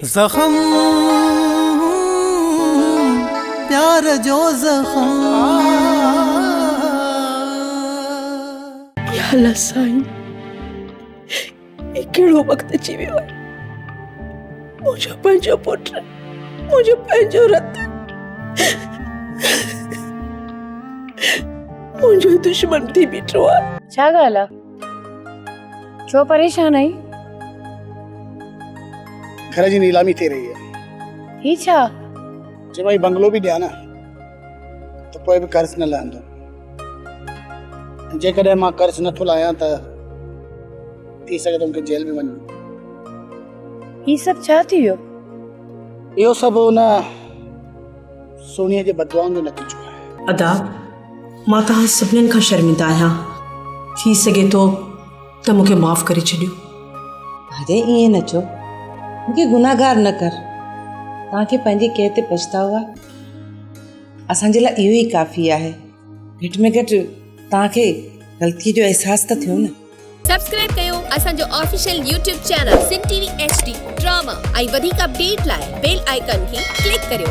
जख्म प्यार जो जख्म। या अल्लाह साईं, ये केड़ो वक्त अची वियो आहे। मुंहिंजो पंहिंजो पुट, मुंहिंजो पंहिंजो रत, मुंहिंजो दुश्मन थी बीठो आहे। छा ॻाल्हि आहे? छो परेशान आई? घर जी नीलामी थी रही है। ही छा? जे भाई बंगलो भी दिया ना तो कोई भी कर्ज न लांदो। जेकॾहिं मां कर्ज नथो लायां त थी सघे तो मूंखे जेल में वञो। ही सब छा थी वियो? इहो सभु हुन सोनीअ जे बदुआउनि जो नतीजो आहे। अदा, मां तव्हां सभिनीनि खां शर्मिंदा आहियां। थी सघे तो त मूंखे माफ़ करे छॾियो। अरे ईअं न चओ, मूंखे गुनाहगार न कर। तव्हांखे पंहिंजे कंहिं ते पछतावो आहे? असांजे लाइ इहो ई काफ़ी आहे। घटि में घटि तव्हांखे ग़लतीअ जो अहसास त थियो न। सब्सक्राइब कयो असांजो official YouTube channel Sindh TV HD drama ऐं वधीक अपडेट लाइ बेल आइकन खे क्लिक करियो।